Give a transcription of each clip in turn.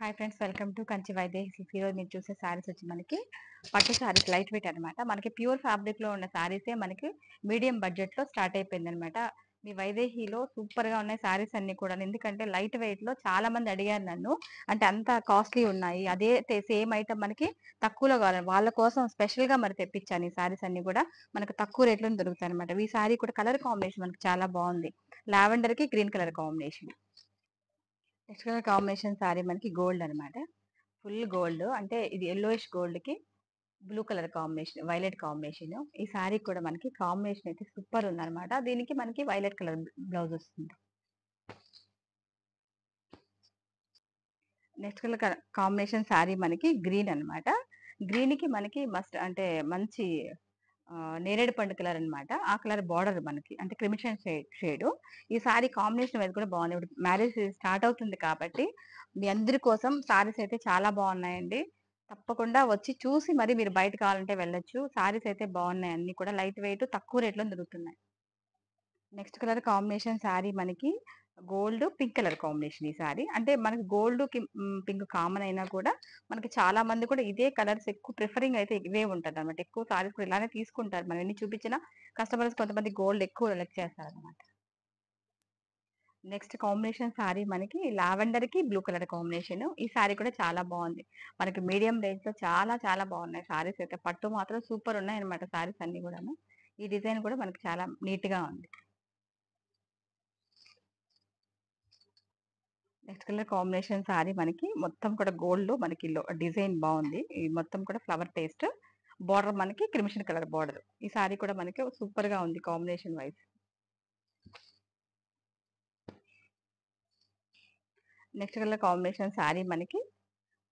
Hi friends, welcome to Kanchi Vaidehi. ఈరోజు మీరు చూసే శారీస్ వచ్చి మనకి పట్టు శారీస్, లైట్ వెయిట్ అనమాట. మనకి ప్యూర్ ఫ్యాబ్రిక్ లో ఉన్న శారీసే మనకి మీడియం బడ్జెట్ లో స్టార్ట్ అయిపోయింది అనమాట. మీ వైదేహిలో సూపర్ గా ఉన్నాయి శారీస్ అన్ని కూడా. ఎందుకంటే లైట్ వెయిట్ లో చాలా మంది అడిగారు నన్ను, అంటే అంత కాస్ట్లీ ఉన్నాయి, అదే సేమ్ ఐటమ్ మనకి తక్కువలో కావాలి, వాళ్ళ కోసం స్పెషల్ గా మరి తెప్పించాను. ఈ శారీస్ అన్ని కూడా మనకు తక్కువ రేట్లో దొరుకుతాయి అనమాట. ఈ శారీ కూడా కలర్ కాంబినేషన్ మనకి చాలా బాగుంది. లావెండర్ కి green colour combination. Next colour combination sorry మనకి గోల్డ్ అన్నమాట. ఫుల్ గోల్డ్, అంటే ఇది ఎల్లోయిష్ గోల్డ్ కి blue colour combination, violet combination. ఈ సారీ కూడా మనకి కాంబినేషన్ అయితే సూపర్ ఉందన్నమాట. దీనికి మనకి వైలెట్ కలర్ బ్లౌజ్ వస్తుంది. నెక్స్ట్ కలర్ కాంబినేషన్ సారీ మనకి గ్రీన్ అన్నమాట. గ్రీన్ కి మనకి మస్ట్ అంటే మంచి నేరేడు పండు కలర్ అన్నమాట. ఆ కలర్ బార్డర్ మనకి అంటే క్రిమిషన్ షేడ్. ఈ సారీ కాంబినేషన్ అనేది కూడా బాగుంది. ఇప్పుడు మ్యారేజ్ స్టార్ట్ అవుతుంది కాబట్టి మీ అందరి కోసం సారీస్ అయితే చాలా బాగున్నాయండి. తప్పకుండా వచ్చి చూసి మరి మీరు బయట కావాలంటే వెళ్ళొచ్చు. సారీస్ అయితే బాగున్నాయి, అన్ని కూడా లైట్ వెయిట్ తక్కువ రేట్లో దొరుకుతున్నాయి. నెక్స్ట్ కలర్ కాంబినేషన్ శారీ మనకి గోల్డ్ పింక్ కలర్ కాంబినేషన్. ఈ శారీ అంటే మనకి గోల్డ్ కి పింక్ కామన్ అయినా కూడా మనకి చాలా మంది కూడా ఇదే కలర్స్ ఎక్కువ ప్రిఫరింగ్ అయితే ఇవే ఉంటుంది అనమాట. ఎక్కువ సారీస్ కూడా ఇలానే తీసుకుంటారు. మనం ఎన్ని చూపించినా కస్టమర్స్ కొంతమంది గోల్డ్ ఎక్కువ సెలెక్ట్ చేస్తారు అనమాట. నెక్స్ట్ కాంబినేషన్ శారీ మనకి లావెండర్ కి బ్లూ కలర్ కాంబినేషన్. ఈ శారీ కూడా చాలా బాగుంది. మనకి మీడియం రేంజ్ లో చాలా చాలా బాగున్నాయి శారీస్ అయితే. పట్టు మాత్రం సూపర్ ఉన్నాయి అనమాట శారీస్ అన్ని కూడాను. ఈ డిజైన్ కూడా మనకి చాలా నీట్ గా ఉంది. నెక్స్ట్ కలర్ కాంబినేషన్ సారీ మనకి మొత్తం కూడా గోల్డ్ లో మనకి డిజైన్ బాగుంది. ఈ మొత్తం కూడా ఫ్లవర్ టేస్ట్. బార్డర్ మనకి క్రిమిషన్ కలర్ బార్డర్. ఈ సారీ కూడా మనకి సూపర్ గా ఉంది combination wise. Next colour combination sorry మనకి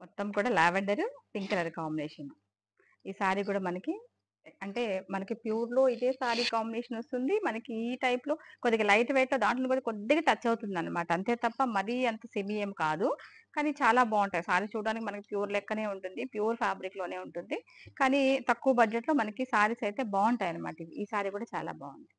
మొత్తం కూడా లావెండర్ పింక్ కలర్ కాంబినేషన్. ఈ సారీ కూడా మనకి అంటే మనకి ప్యూర్ లో ఇదే సారీ కాంబినేషన్ వస్తుంది. మనకి ఈ టైప్ లో కొద్దిగా లైట్ వెయిట్ లో దాంట్లో కూడా కొద్దిగా టచ్ అవుతుంది అనమాట. అంతే తప్ప మరీ అంత సెమీ ఏం కాదు. కానీ చాలా బాగుంటాయి సారీ. చూడడానికి మనకి ప్యూర్ లెక్కనే ఉంటుంది, ప్యూర్ ఫ్యాబ్రిక్ లోనే ఉంటుంది. కానీ తక్కువ బడ్జెట్ లో మనకి సారీస్ అయితే బాగుంటాయి అనమాట. ఈ సారీ కూడా చాలా బాగుంది.